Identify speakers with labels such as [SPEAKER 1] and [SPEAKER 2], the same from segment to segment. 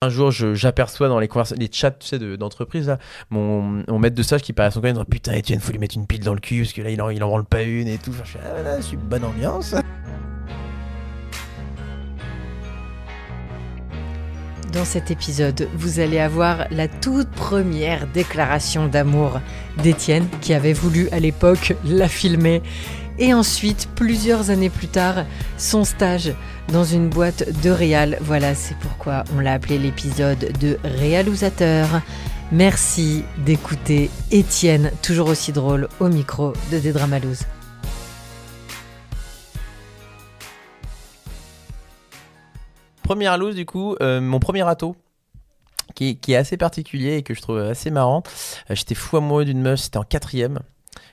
[SPEAKER 1] Un jour, j'aperçois dans les chats, tu sais, d'entreprise, là, mon maître de stage qui parle à son collègue, putain, Etienne, faut lui mettre une pile dans le cul, parce que là, il en branle pas une et tout. Enfin, je fais, ah là, c'est une bonne ambiance.
[SPEAKER 2] Dans cet épisode, vous allez avoir la toute première déclaration d'amour d'Étienne, qui avait voulu à l'époque la filmer. Et ensuite, plusieurs années plus tard, son stage dans une boîte de réal. Voilà, c'est pourquoi on l'a appelé l'épisode de Réalousateur. Merci d'écouter Étienne, toujours aussi drôle, au micro de Dédramalouse.
[SPEAKER 1] Première loose, du coup, mon premier râteau, qui est assez particulier et que je trouve assez marrant. J'étais fou amoureux d'une meuf, c'était en 4e.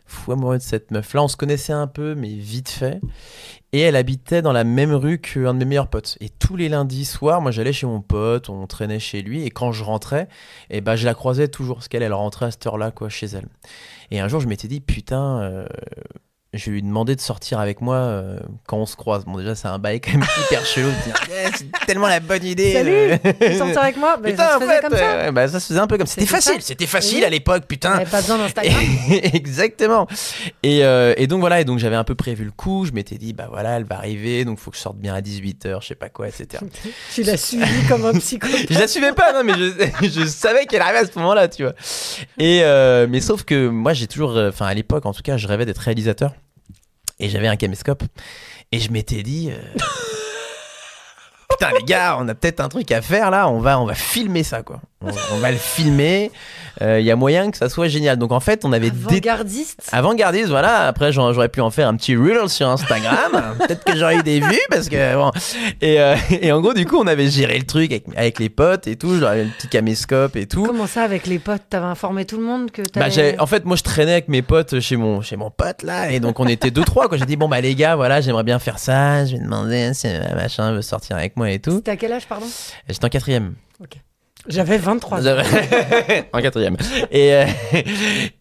[SPEAKER 1] Fou amoureux de cette meuf-là. On se connaissait un peu, mais vite fait. Et elle habitait dans la même rue qu'un de mes meilleurs potes. Et tous les lundis soirs, moi j'allais chez mon pote, on traînait chez lui. Et quand je rentrais, je la croisais toujours, parce qu'elle rentrait à cette heure-là, quoi, chez elle. Et un jour, je m'étais dit, putain, je vais lui demander de sortir avec moi quand on se croise. Bon, déjà, c'est un bail quand même hyper chelou de dire, c'est tellement la bonne idée.
[SPEAKER 2] Salut, tu sortir avec moi?
[SPEAKER 1] Putain,
[SPEAKER 2] ça se faisait comme ça.
[SPEAKER 1] Ça se faisait un peu comme ça. C'était facile
[SPEAKER 2] oui.
[SPEAKER 1] À l'époque, putain.
[SPEAKER 2] On n'avait pas besoin d'Instagram.
[SPEAKER 1] Exactement. Et donc voilà, et donc j'avais un peu prévu le coup. Je m'étais dit, bah voilà, elle va arriver, donc il faut que je sorte bien à 18h, je sais pas quoi, etc.
[SPEAKER 2] Tu l'as suivi comme un psychopathe.
[SPEAKER 1] Je la suivais pas, non, mais je savais qu'elle arrivait à ce moment-là, tu vois. Et mais sauf que moi, j'ai toujours, à l'époque, en tout cas, je rêvais d'être réalisateur. Et j'avais un caméscope. Et je m'étais dit... Putain, les gars, on a peut-être un truc à faire, là. On va filmer ça, quoi. On va le filmer. Y a moyen que ça soit génial. Donc, en fait, on avait... Avant-gardiste, voilà. Après, j'aurais pu en faire un petit reel sur Instagram. Peut-être que j'aurais eu des vues, parce que... Bon. Et en gros, du coup, on avait géré le truc avec les potes et tout. J'avais le petit caméscope et tout.
[SPEAKER 2] Comment ça, avec les potes? T'avais informé tout le monde que t'avais...
[SPEAKER 1] En fait, moi, je traînais avec mes potes chez mon pote, là. Et donc, on était 2-3, quoi. J'ai dit, bon, bah, les gars, voilà, j'aimerais bien faire ça. Je vais demander si machin veut sortir avec moi et tout.
[SPEAKER 2] C'était à quel âge, pardon?
[SPEAKER 1] J'étais en 4e.
[SPEAKER 2] Ok. J'avais 23 ans.
[SPEAKER 1] En 4e.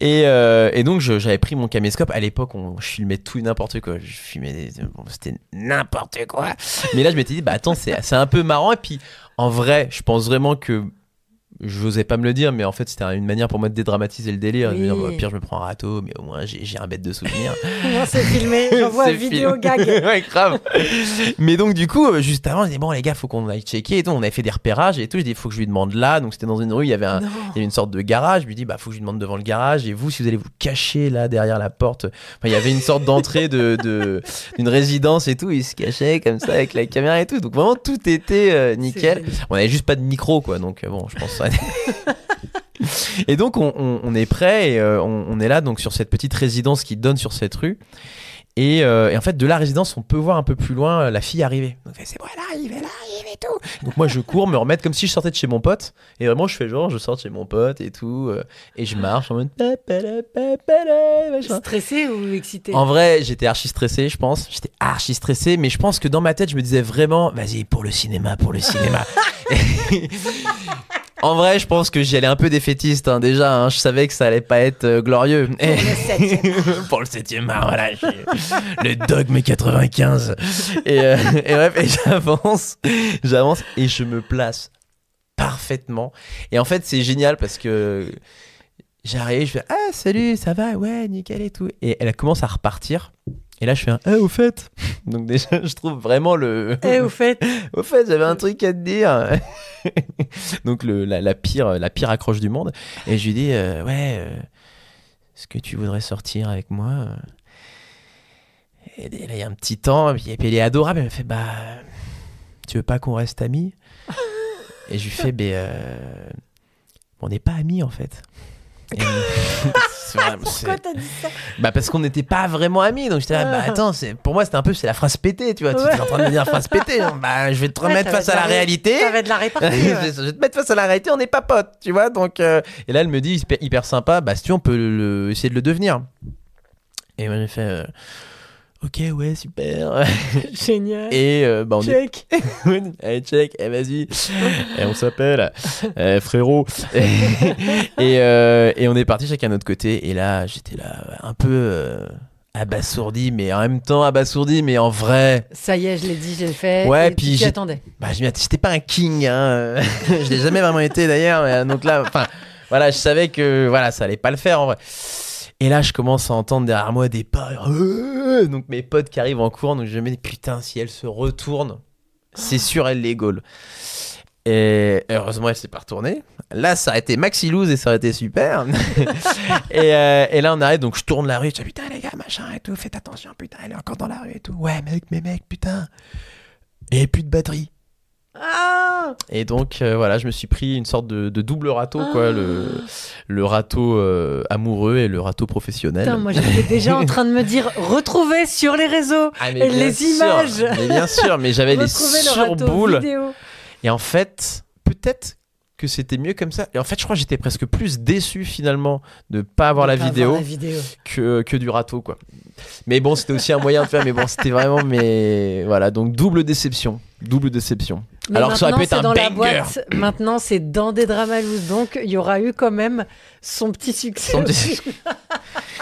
[SPEAKER 1] Et donc, j'avais pris mon caméscope. À l'époque, je filmais tout et n'importe quoi. Je filmais c'était n'importe quoi. Mais là, je m'étais dit, bah attends, c'est un peu marrant. Et puis, en vrai, je pense vraiment que j'osais pas me le dire, mais en fait, c'était une manière pour moi de dédramatiser le délire.
[SPEAKER 2] Oui.
[SPEAKER 1] De me dire, au pire, je me prends un râteau, mais au moins, j'ai un bête de souvenir.
[SPEAKER 2] Non, c'est filmé. J'envoie une vidéo gag.
[SPEAKER 1] Ouais, grave. Mais donc, du coup, juste avant, je dis, bon, les gars, faut qu'on aille checker et tout. On avait fait des repérages et tout. Je dis, faut que je lui demande là. Donc, c'était dans une rue, il y avait une sorte de garage. Je lui dis, bah, faut que je lui demande devant le garage. Et vous, si vous allez vous cacher là, derrière la porte. Enfin, il y avait une sorte d'entrée d'une résidence et tout. Il se cachait comme ça avec la caméra et tout. Donc, vraiment, tout était nickel. On avait juste pas de micro, quoi. Donc, bon, je pense ça. Et donc on est prêt et on est là donc sur cette petite résidence qui donne sur cette rue et en fait de la résidence on peut voir un peu plus loin la fille arriver. Donc c'est bon, elle arrive et tout. Donc moi je cours me remettre comme si je sortais de chez mon pote et vraiment je fais genre je sors de chez mon pote et tout et je marche en mode
[SPEAKER 2] stressé ou excité?
[SPEAKER 1] En vrai j'étais archi stressé, je pense. J'étais archi stressé, mais je pense que dans ma tête je me disais vraiment vas-y pour le cinéma. En vrai, je pense que j'y allais un peu défaitiste déjà. Hein. Je savais que ça allait pas être glorieux. Pour le 7e art, voilà. Le dogme 95. Et bref, et j'avance et je me place parfaitement. Et en fait, c'est génial parce que j'arrive, je fais ah salut, ça va, ouais, nickel et tout. Et elle commence à repartir. Et là, je fais un au fait. Donc déjà, je trouve vraiment le.
[SPEAKER 2] Au fait.
[SPEAKER 1] Au fait, j'avais un truc à te dire. Donc la pire accroche du monde. Et je lui dis ouais, est-ce que tu voudrais sortir avec moi? Et là, il y a un petit temps. Et puis elle est adorable. Elle me fait bah, tu veux pas qu'on reste amis? Et je lui fais on n'est pas amis en fait.
[SPEAKER 2] Pourquoi t'as dit ça?
[SPEAKER 1] Bah parce qu'on n'était pas vraiment amis, donc j'étais là, bah attends, pour moi c'était un peu la phrase pétée, tu vois, tu es en train de me dire phrase pétée, hein. Bah je vais te remettre face à la réalité.
[SPEAKER 2] Ça va de la répartie.
[SPEAKER 1] Je vais te mettre face à la réalité, on n'est pas potes, tu vois, donc et là elle me dit hyper sympa, bah si tu veux, on peut essayer de le devenir. Et moi j'ai fait ok, ouais, super.
[SPEAKER 2] Génial.
[SPEAKER 1] Et on
[SPEAKER 2] check.
[SPEAKER 1] Allez, check, vas-y. Et on s'appelle frérot. Et on est parti chacun de notre côté. Et là, j'étais là un peu abasourdi, mais en même temps abasourdi, mais en vrai.
[SPEAKER 2] Ça y est, je l'ai dit, je l'ai fait.
[SPEAKER 1] Ouais,
[SPEAKER 2] et
[SPEAKER 1] puis
[SPEAKER 2] tu t'y attendais.
[SPEAKER 1] Bah, j'étais pas un king, hein. Je l'ai jamais vraiment été d'ailleurs. Donc là, enfin, voilà, je savais que voilà, ça allait pas le faire en vrai. Et là, je commence à entendre derrière moi des pas. Donc mes potes qui arrivent en cours, donc je me dis putain, si elle se retourne, c'est sûr, elle les gaule. Et heureusement, elle s'est pas retournée. Là, ça aurait été maxi loose et ça aurait été super. et là, on arrête. Donc, je tourne la rue. Je dis putain, les gars, machin et tout. Faites attention, putain, elle est encore dans la rue et tout. Ouais, mec, putain. Et plus de batterie.
[SPEAKER 2] Ah
[SPEAKER 1] Et donc, voilà, je me suis pris une sorte de double râteau, quoi. Le râteau amoureux et le râteau professionnel.
[SPEAKER 2] Putain, moi, j'étais déjà en train de me dire retrouver sur les réseaux
[SPEAKER 1] mais
[SPEAKER 2] les images.
[SPEAKER 1] Mais bien sûr, mais j'avais des surboules.
[SPEAKER 2] Vidéo.
[SPEAKER 1] Et en fait, peut-être que c'était mieux comme ça. Et en fait, je crois que j'étais presque plus déçu finalement de pas avoir la vidéo que du râteau, quoi. Mais bon, c'était aussi un moyen de faire. Mais bon, c'était vraiment. Mais voilà, donc double déception.
[SPEAKER 2] Mais
[SPEAKER 1] alors que ça aurait pu être un
[SPEAKER 2] dans
[SPEAKER 1] banger.
[SPEAKER 2] La boîte, maintenant, c'est dans des Dramalous. Donc, il y aura eu quand même son petit succès.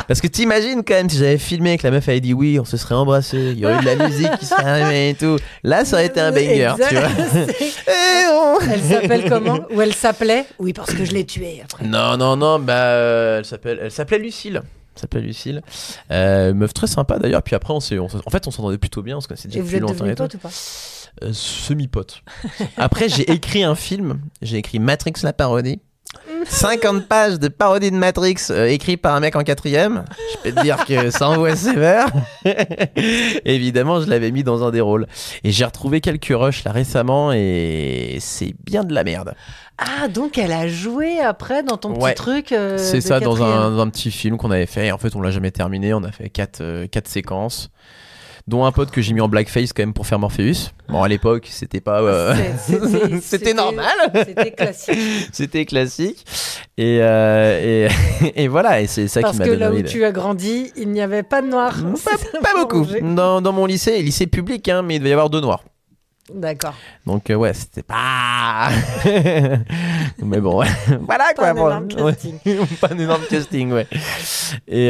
[SPEAKER 1] Parce que t'imagines quand même si j'avais filmé que la meuf avait dit oui, on se serait embrassé, il y aurait eu de la musique qui serait arrivée et tout. Là, ça aurait été un banger, tu vois.
[SPEAKER 2] Elle s'appelle comment? Ou elle s'appelait? Oui, parce que je l'ai tuée après.
[SPEAKER 1] Non, bah elle s'appelait Lucille. Meuf très sympa d'ailleurs. Puis après, en fait, on s'entendait plutôt bien. On se connaissait déjà depuis longtemps.
[SPEAKER 2] Et vous êtes devenus potes ou pas?
[SPEAKER 1] Semi-pote. Après, j'ai écrit un film. J'ai écrit Matrix la parodie. 50 pages de parodie de Matrix écrit par un mec en 4ème. Je peux te dire que ça envoie sévère. Évidemment, je l'avais mis dans un des rôles. Et j'ai retrouvé quelques rushs là récemment et c'est bien de la merde.
[SPEAKER 2] Ah, donc elle a joué après dans ton petit truc.
[SPEAKER 1] C'est ça,
[SPEAKER 2] 4ème.
[SPEAKER 1] dans un petit film qu'on avait fait. Et en fait, on l'a jamais terminé. On a fait 4 séquences. Dont un pote que j'ai mis en blackface quand même pour faire Morpheus. Bon, à l'époque, c'était pas. C'était normal. C'était classique. Et voilà, et c'est ça qui m'a donné.
[SPEAKER 2] Parce que là où tu as grandi, il n'y avait pas de noirs.
[SPEAKER 1] Pas beaucoup. Dans mon lycée public, hein, mais il devait y avoir 2 noirs.
[SPEAKER 2] D'accord.
[SPEAKER 1] Donc ouais, c'était pas. Mais bon, ouais. Voilà quoi. Pas un énorme casting, ouais. Et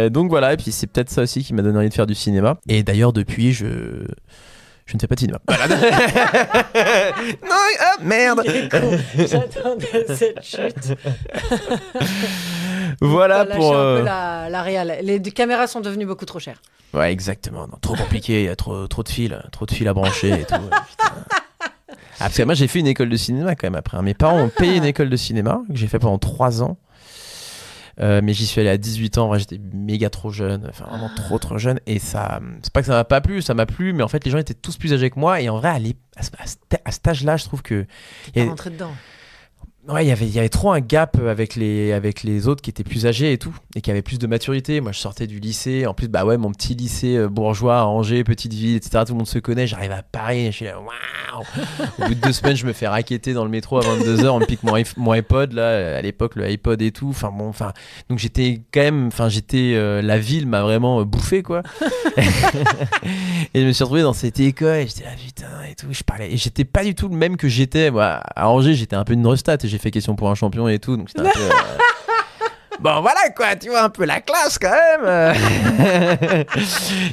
[SPEAKER 1] donc voilà, et puis c'est peut-être ça aussi qui m'a donné envie de faire du cinéma. Et d'ailleurs depuis, je ne fais pas de cinéma. Voilà. Non, ah, merde.
[SPEAKER 2] J'attendais cette chute.
[SPEAKER 1] Voilà pour.
[SPEAKER 2] Un peu la réal. Les caméras sont devenues beaucoup trop chères.
[SPEAKER 1] Ouais, exactement. Non, trop compliqué, il y a trop de fils à brancher et tout. Parce que moi, j'ai fait une école de cinéma quand même après. Mes parents ont payé une école de cinéma que j'ai fait pendant 3 ans. Mais j'y suis allé à 18 ans. En vrai, j'étais méga trop jeune. Enfin, vraiment trop jeune. Et ça, c'est pas que ça m'a pas plu, ça m'a plu. Mais en fait, les gens étaient tous plus âgés que moi. Et en vrai, à cet âge-là, je trouve que.
[SPEAKER 2] T'es rentré dedans.
[SPEAKER 1] Ouais, il y avait trop un gap avec les autres qui étaient plus âgés et tout, et qui avaient plus de maturité. Moi, je sortais du lycée. En plus, bah ouais, mon petit lycée bourgeois à Angers, petite ville, etc. Tout le monde se connaît. J'arrive à Paris, je suis là, waouh. Au bout de 2 semaines, je me fais racketter dans le métro à 22h. On me pique mon iPod, là, à l'époque, le iPod et tout. Enfin, bon, donc j'étais quand même, la ville m'a vraiment bouffé, quoi. Et je me suis retrouvé dans cette école, et j'étais là, putain, et tout. Je parlais, et j'étais pas du tout le même que j'étais. Moi, à Angers, j'étais un peu une restat, et j'ai fait question pour un champion et tout, donc c'était un peu. Bon, voilà quoi, tu vois un peu la classe quand même.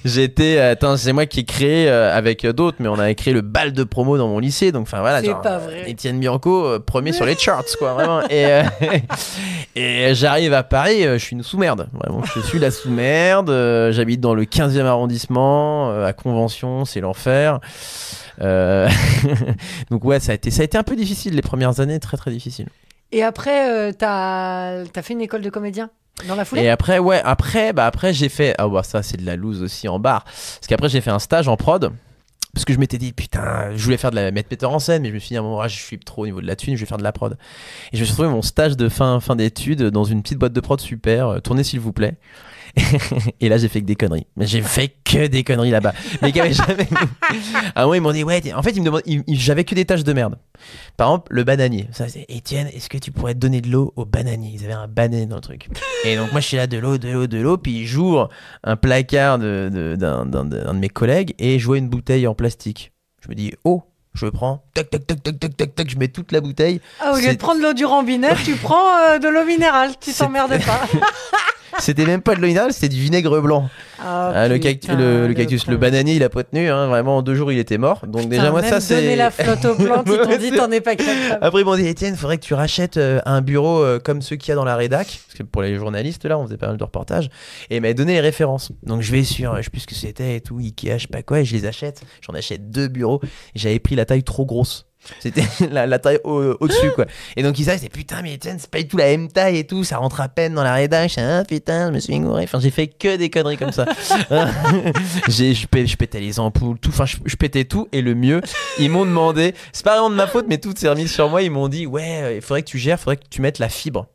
[SPEAKER 1] C'est moi qui ai créé avec d'autres, mais on avait créé le bal de promo dans mon lycée, donc enfin voilà.
[SPEAKER 2] C'est pas vrai.
[SPEAKER 1] Étienne Bianco, premier sur les charts, quoi, vraiment. Et j'arrive à Paris, je suis une sous-merde. Vraiment, je suis la sous-merde. J'habite dans le 15e arrondissement, à Convention, c'est l'enfer. Donc ouais, ça a été un peu difficile les premières années, très très difficile.
[SPEAKER 2] Et après, t'as fait une école de comédien dans la foulée?
[SPEAKER 1] Et après, j'ai fait. Ah bah ça, c'est de la loose aussi en bar. Parce qu'après, j'ai fait un stage en prod. Parce que je m'étais dit, putain, je voulais faire mettre metteur en scène, mais je me suis dit, à un moment, je suis trop au niveau de la thune, je vais faire de la prod. Et je me suis trouvé mon stage de fin d'études dans une petite boîte de prod super, tournez s'il vous plaît. Et là j'ai fait que des conneries, mais j'ai fait que des conneries là-bas, mais qui avaient jamais. À un moment ils m'ont dit ouais, en fait ils me demandent, j'avais que des tâches de merde. Par exemple le bananier, ça c'est Étienne, est-ce que tu pourrais donner de l'eau au bananier? Ils avaient un bananier dans le truc. Et donc moi je suis là, de l'eau, puis j'ouvre un placard d'un de mes collègues et je vois une bouteille en plastique. Je me dis oh, je prends, tac, je mets toute la bouteille.
[SPEAKER 2] Ah, au lieu de prendre l'eau du robinet, tu prends de l'eau minérale, tu t'emmerdes pas.
[SPEAKER 1] C'était même pas de l'eau minérale, c'était du vinaigre blanc. Le cactus, le bananier, il a pas tenu. Vraiment, en 2 jours, il était mort. Donc déjà, moi, ça, c'est...
[SPEAKER 2] donner la flotte aux plantes, ils t'ont dit, t'en es pas capable.
[SPEAKER 1] Après, ils m'ont dit, Étienne, il faudrait que tu rachètes un bureau comme ceux qu'il y a dans la rédac. Parce que pour les journalistes, là, on faisait pas mal de reportages. Et il m'avait donné les références. Donc je vais sur, je sais plus ce que c'était et tout, Ikea, je sais pas quoi, et je les achète. J'en achète 2 bureaux. Et j'avais pris la taille trop grosse. C'était la taille au-dessus, quoi. Et donc ils disaient, putain, mais Étienne, c'est pas du tout la même taille et tout, ça rentre à peine dans la rédac. Putain, je me suis ignoré. Enfin, j'ai fait que des conneries comme ça. Je pétais les ampoules, tout. Enfin, je pétais tout. Et le mieux, ils m'ont demandé, c'est pas vraiment de ma faute, mais tout s'est remis sur moi. Ils m'ont dit, ouais, il faudrait que tu mettes la fibre.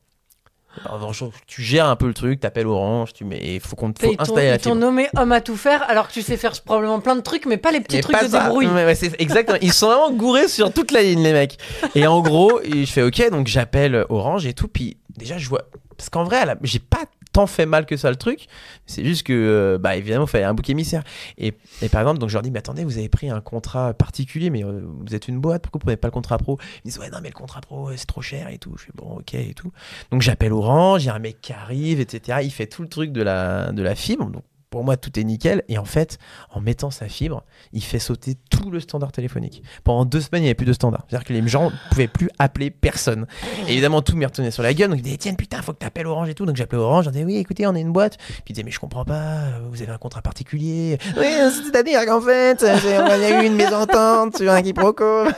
[SPEAKER 1] Alors, tu gères un peu le truc, t'appelles Orange, il faut installer la fibre.
[SPEAKER 2] Ils t'ont nommé homme à tout faire, alors que tu sais faire probablement plein de trucs, mais pas les petits trucs de débrouille.
[SPEAKER 1] Ouais, c'est exactement. Ils sont vraiment gourés sur toute la ligne, les mecs. Et en gros, je fais OK, donc j'appelle Orange et tout. Puis déjà, je vois. Parce qu'en vrai, j'ai pas tant fait mal que ça le truc. C'est juste que, évidemment, il fallait un bouc émissaire. Et par exemple, donc je leur dis, mais attendez, vous avez pris un contrat particulier, mais vous êtes une boîte, pourquoi vous prenez pas le contrat pro? Ils me disent, ouais, non, mais le contrat pro, c'est trop cher et tout. Je fais, bon, OK et tout. Donc j'appelle Orange, il y a un mec qui arrive, etc. Il fait tout le truc de la fibre. Donc pour moi, tout est nickel. Et en fait, en mettant sa fibre, il fait sauter tout le standard téléphonique. Pendant 2 semaines, il n'y avait plus de standard. C'est-à-dire que les gens ne pouvaient plus appeler personne. Et évidemment, tout m'est retourné sur la gueule. Donc, il disait, Etienne, putain, faut que tu appelles Orange et tout. Donc, j'appelais Orange. Je disais, oui, écoutez, on est une boîte. Puis, il disait, mais je comprends pas. Vous avez un contrat particulier. Oui, c'est-à-dire qu'en fait, il y a eu une mésentente sur un quiproquo.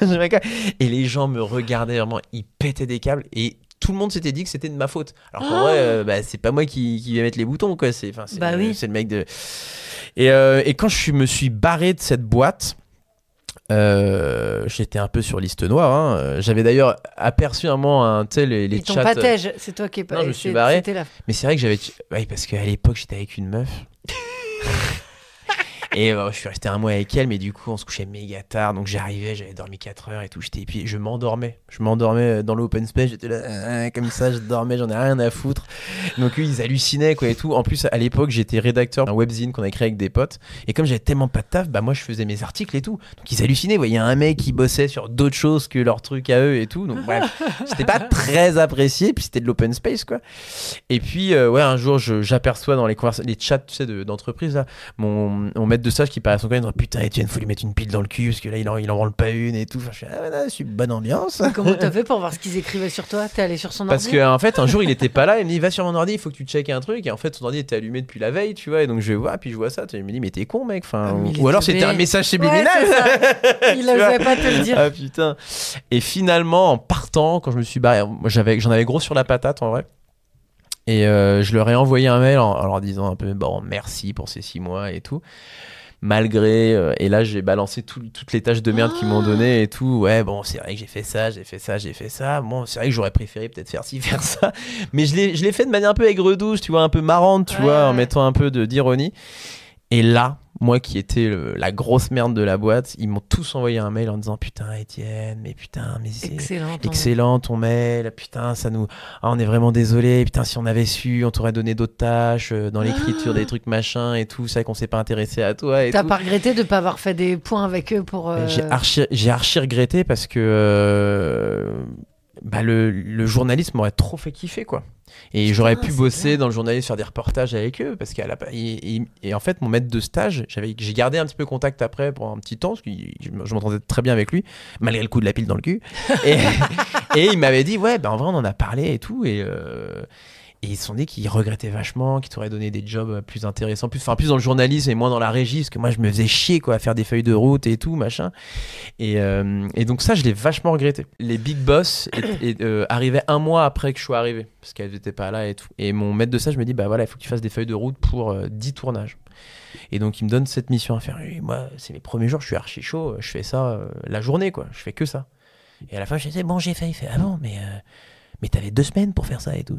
[SPEAKER 1] Et les gens me regardaient vraiment. Ils pétaient des câbles. Et tout le monde s'était dit que c'était de ma faute. Alors qu'en vrai, c'est pas moi qui vais mettre les boutons, quoi. C'est le mec de... Et quand me suis barré de cette boîte, j'étais un peu sur liste noire. Hein. J'avais d'ailleurs aperçu un moment les
[SPEAKER 2] Ils
[SPEAKER 1] chats.
[SPEAKER 2] t'ont pas tège, c'est toi qui es pas...
[SPEAKER 1] Non, je me suis barré. Mais c'est vrai que j'avais... Oui, parce qu'à l'époque, j'étais avec une meuf. Et je suis resté 1 mois avec elle, mais du coup, on se couchait méga tard. Donc j'arrivais, j'avais dormi 4 heures et tout. Et puis je m'endormais. Je m'endormais dans l'open space. J'étais là, comme ça, je dormais, j'en ai rien à foutre. Donc eux, ils hallucinaient, quoi, et tout. En plus, à l'époque, j'étais rédacteur d'un webzine qu'on a créé avec des potes. Et comme j'avais tellement pas de taf, moi, je faisais mes articles et tout. Donc ils hallucinaient. Il y a un mec qui bossait sur d'autres choses que leurs trucs à eux et tout. Donc bref, c'était pas très apprécié. Puis c'était de l'open space, quoi. Et puis, un jour, j'aperçois dans les chats, tu sais, d'entreprise, là, mon maître de stage qui paraît à son coin, il dit, putain, Etienne, faut lui mettre une pile dans le cul parce que là, il en branle pas une et tout. Enfin, je fais, je suis bonne ambiance.
[SPEAKER 2] Comment t'as fait pour voir ce qu'ils écrivaient sur toi? T'es allé sur son ordi?
[SPEAKER 1] Parce qu'en fait, un jour, il était pas là. Il me dit, va sur mon ordi, il faut que tu checkes un truc. Et en fait, son ordi était allumé depuis la veille, tu vois. Et donc, je vois, puis je vois ça. Il me dit, mais t'es con, mec. Enfin, ou alors, c'était un message subliminal.
[SPEAKER 2] Ouais, il osait pas te le dire.
[SPEAKER 1] Ah putain. Et finalement, en partant, quand je me suis barré, j'en avais gros sur la patate, en vrai. Et je leur ai envoyé un mail en leur disant un peu, bon, merci pour ces 6 mois et tout. Malgré, et là j'ai balancé toutes les tâches de merde qu'ils m'ont donné et tout. Ouais, bon, c'est vrai que j'ai fait ça. Bon, c'est vrai que j'aurais préféré peut-être faire ci, faire ça. Mais je l'ai fait de manière un peu aigre-douce, tu vois, un peu marrante, tu vois, en mettant un peu d'ironie. Et là, moi qui étais la grosse merde de la boîte, ils m'ont tous envoyé un mail en disant, putain, Étienne, mais c'est excellent ton mail, putain, on est vraiment désolé, putain, si on avait su, on t'aurait donné d'autres tâches dans l'écriture, des trucs machin et tout, c'est vrai qu'on s'est pas intéressé à toi et
[SPEAKER 2] T'as
[SPEAKER 1] tout.
[SPEAKER 2] pas regretté de pas avoir fait des points avec eux pour...
[SPEAKER 1] J'ai archi regretté parce que le journalisme m'aurait trop fait kiffer, quoi. Et j'aurais pu bosser dans le journalisme, faire des reportages avec eux parce et en fait mon maître de stage, j'ai gardé un petit peu contact après pour un petit temps parce que je m'entendais très bien avec lui malgré le coup de la pile dans le cul et il m'avait dit ouais, en vrai on en a parlé et tout et ils se sont dit qu'ils regrettaient vachement, qu'ils t'auraient donné des jobs plus intéressants, plus dans le journalisme et moins dans la régie, parce que moi je me faisais chier, quoi, à faire des feuilles de route et tout, machin. Et donc ça, je l'ai vachement regretté. Les big boss arrivaient 1 mois après que je sois arrivé, parce qu'elles n'étaient pas là et tout. Et mon maître de stage me dit, voilà, il faut que tu fasses des feuilles de route pour 10 tournages. Et donc il me donne cette mission à faire. Et moi, c'est mes premiers jours, je suis archi chaud, je fais ça la journée, quoi. Je fais que ça. Et à la fin, je disais, bon, j'ai fait. Il fait, ah bon, mais t'avais 2 semaines pour faire ça et tout.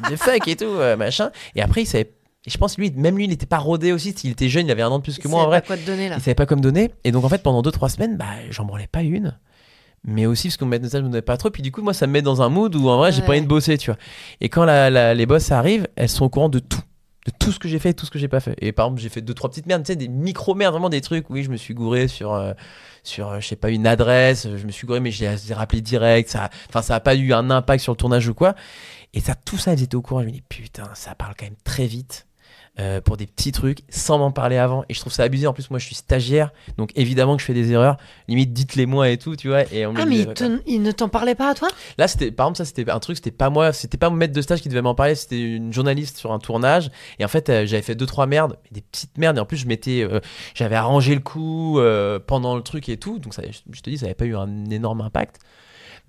[SPEAKER 1] De fuck et tout, machin. Et après, il savait. Et je pense que lui, il n'était pas rodé aussi. S'il était jeune, il avait 1 an de plus que moi en vrai.
[SPEAKER 2] Il savait pas quoi te donner là.
[SPEAKER 1] Il savait pas quoi me donner. Et donc en fait, pendant 2-3 semaines, j'en branlais pas une. Mais aussi parce qu'on me mettait ça, je me donnais pas trop. Puis du coup, moi, ça me met dans un mood où en vrai, j'ai pas envie de bosser, tu vois. Et quand les boss arrivent, elles sont au courant de tout. De tout ce que j'ai fait et tout ce que j'ai pas fait. Et par exemple, j'ai fait 2-3 petites merdes, tu sais, des micro-merdes, vraiment des trucs. Oui, je me suis gouré sur je sais pas, une adresse. Je me suis gouré, mais je les ai rappelés direct. Ça a pas eu un impact sur le tournage ou quoi. Et tout ça, ils étaient au courant. Je me dis, putain, ça parle quand même très vite. Pour des petits trucs sans m'en parler avant, et je trouve ça abusé. En plus moi je suis stagiaire, donc évidemment que je fais des erreurs, limite dites-les moi et tout, tu vois. Et
[SPEAKER 2] il ne t'en parlait pas à toi?
[SPEAKER 1] Là c'était, par exemple, ça c'était un truc, c'était pas moi, c'était pas mon maître de stage qui devait m'en parler, c'était une journaliste sur un tournage, et en fait j'avais fait 2-3 merdes, des petites merdes, et en plus j'avais arrangé le coup pendant le truc et tout, donc ça, je te dis, ça avait pas eu un énorme impact.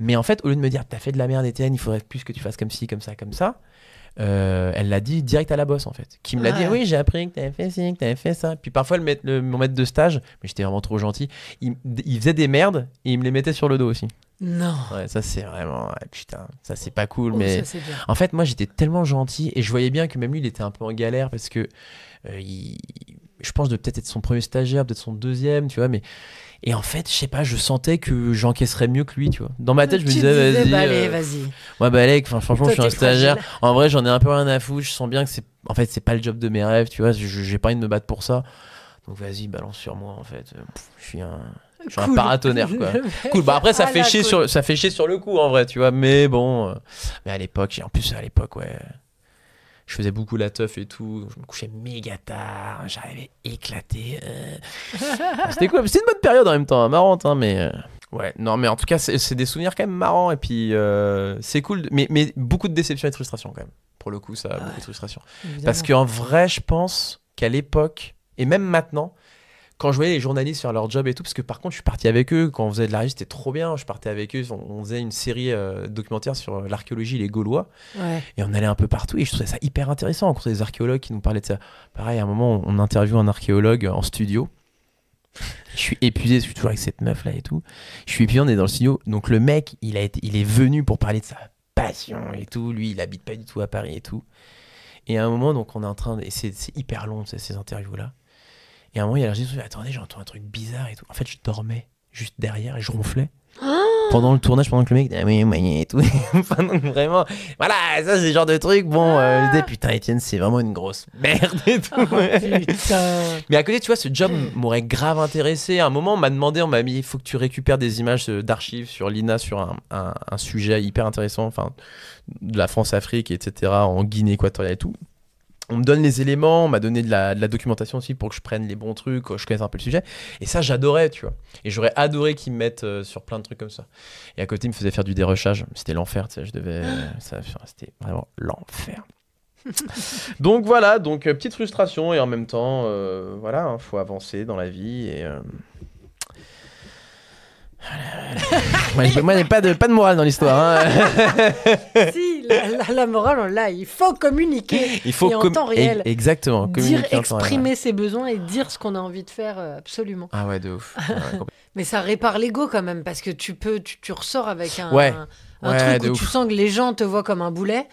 [SPEAKER 1] Mais en fait, au lieu de me dire t'as fait de la merde Étienne, il faudrait plus que tu fasses comme ci, comme ça, elle l'a dit direct à la boss en fait, qui me l'a dit. Oui, j'ai appris que t'avais fait ci, que t'avais fait ça. Puis parfois mon maître de stage, mais j'étais vraiment trop gentil, il faisait des merdes et il me les mettait sur le dos aussi.
[SPEAKER 2] Non.
[SPEAKER 1] Ouais, ça c'est vraiment putain, ça c'est pas cool. Mais ça, en fait moi j'étais tellement gentil et je voyais bien que même lui il était un peu en galère parce que je pense de peut-être être son premier stagiaire, peut-être son deuxième, tu vois, mais et en fait, je sais pas, je sentais que j'encaisserais mieux que lui, tu vois. Dans ma tête, je me disais, vas-y.
[SPEAKER 2] Allez, vas-y.
[SPEAKER 1] Ouais, bah, allez, franchement, je suis un stagiaire. En vrai, j'en ai un peu rien à foutre. Je sens bien que c'est pas le job de mes rêves, tu vois. J'ai pas envie de me battre pour ça. Donc, vas-y, balance sur moi, en fait. Je suis un paratonnerre, quoi. Cool. Bah, après, ça fait chier sur le coup, en vrai, tu vois. Mais bon. Mais à l'époque, ouais. Je faisais beaucoup la teuf et tout. Je me couchais méga tard. J'arrivais éclaté. C'était cool. C'était une bonne période en même temps. Marrante, hein, mais... Ouais, non, mais en tout cas, c'est des souvenirs quand même marrants. Et puis, c'est cool. Mais beaucoup de déception et de frustration quand même. Pour le coup, ça a beaucoup de frustration. Évidemment. Parce qu'en vrai, je pense qu'à l'époque, et même maintenant, quand je voyais les journalistes faire leur job et tout, parce que par contre je suis parti avec eux quand on faisait de la régie, c'était trop bien. Je partais avec eux, on faisait une série documentaire sur l'archéologie, les Gaulois, et on allait un peu partout et je trouvais ça hyper intéressant. On rencontrait des archéologues qui nous parlaient de ça. Pareil, à un moment on interviewe un archéologue en studio. Je suis épuisé, je suis toujours avec cette meuf là et tout. Je suis épuisé, on est dans le studio, donc le mec il est venu pour parler de sa passion et tout. Lui il habite pas du tout à Paris et tout. Et à un moment donc on est en train et c'est hyper long ces interviews là. Et à un moment, il y a la régie, attendez, j'entends un truc bizarre et tout. En fait, je dormais juste derrière et je ronflais. Pendant le tournage, pendant que le mec disait et tout. Enfin, donc vraiment, voilà, ça c'est le genre de truc. Bon, je disais, putain, Étienne, c'est vraiment une grosse merde et tout.
[SPEAKER 2] Putain.
[SPEAKER 1] Mais à côté, tu vois, ce job m'aurait grave intéressé. À un moment, on m'a mis, il faut que tu récupères des images d'archives sur l'INA, sur un sujet hyper intéressant, enfin, de la France-Afrique, etc., en Guinée équatoriale et tout. On me donne les éléments, on m'a donné de la documentation aussi pour que je prenne les bons trucs, que je connaisse un peu le sujet. Et ça, j'adorais, tu vois. Et j'aurais adoré qu'ils me mettent sur plein de trucs comme ça. Et à côté, ils me faisaient faire du dérushage. C'était l'enfer, tu sais. C'était vraiment l'enfer. Donc voilà, petite frustration et en même temps, voilà, faut avancer dans la vie et... moi, il n'y a pas de morale dans l'histoire. Hein.
[SPEAKER 2] Si, la morale, on l'a. Il faut communiquer.
[SPEAKER 1] Il faut
[SPEAKER 2] en temps réel.
[SPEAKER 1] Exactement.
[SPEAKER 2] Exprimer ses besoins et dire ce qu'on a envie de faire, absolument.
[SPEAKER 1] Ah ouais, de ouf. Ouais,
[SPEAKER 2] mais ça répare l'ego quand même, parce que tu ressors avec un truc où tu sens que les gens te voient comme un boulet.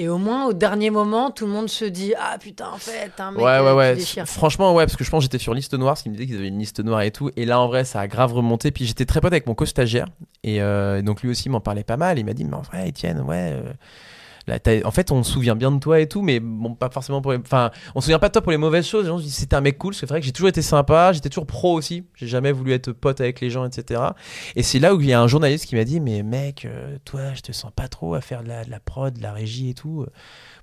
[SPEAKER 2] Et au moins, au dernier moment, tout le monde se dit « Ah putain, en fait, un mec qui déchire. »
[SPEAKER 1] Franchement, ouais, parce que je pense que j'étais sur liste noire, parce qu'ils me disaient qu'ils avaient une liste noire et tout. Et là, en vrai, ça a grave remonté. Puis j'étais très pote avec mon co-stagiaire. Et donc lui aussi m'en parlait pas mal. Il m'a dit « Mais en vrai, Étienne, ouais... Là, en fait, on se souvient bien de toi et tout, mais bon, pas forcément pour les... Enfin, on se souvient pas de toi pour les mauvaises choses. Les gens se disent c'était un mec cool, c'est vrai que j'ai toujours été sympa, j'étais toujours pro aussi, j'ai jamais voulu être pote avec les gens, etc. Et c'est là où il y a un journaliste qui m'a dit mais mec, toi, je te sens pas trop à faire de la prod, de la régie et tout.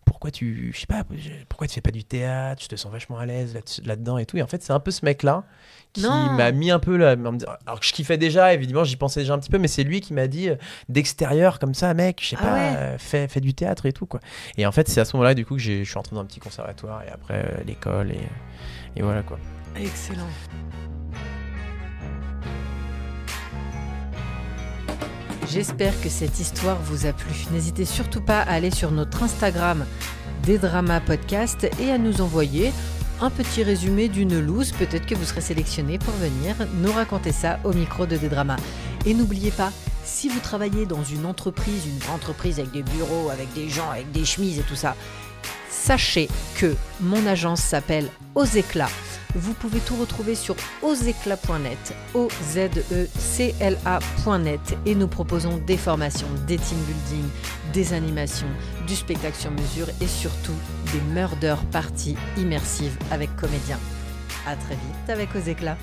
[SPEAKER 1] Pourquoi tu fais pas du théâtre, je te sens vachement à l'aise là-dedans et tout. Et en fait, c'est un peu ce mec-là qui m'a mis un peu là. Alors que je kiffais déjà, évidemment, j'y pensais déjà un petit peu, mais c'est lui qui m'a dit d'extérieur comme ça, mec, je sais pas, fais du théâtre et tout, quoi. Et en fait, c'est à ce moment-là, du coup, que je suis entré dans un petit conservatoire et après l'école et voilà, quoi.
[SPEAKER 2] Excellent. J'espère que cette histoire vous a plu. N'hésitez surtout pas à aller sur notre Instagram des Dramas Podcast et à nous envoyer un petit résumé d'une loose. Peut-être que vous serez sélectionné pour venir nous raconter ça au micro de Des Dramas. Et n'oubliez pas, si vous travaillez dans une entreprise avec des bureaux, avec des gens, avec des chemises et tout ça, sachez que mon agence s'appelle Aux Éclats. Vous pouvez tout retrouver sur ozecla.net, ozecla.net, et nous proposons des formations, des team building, des animations, du spectacle sur mesure et surtout des murder parties immersives avec comédiens. À très vite avec Aux Éclats.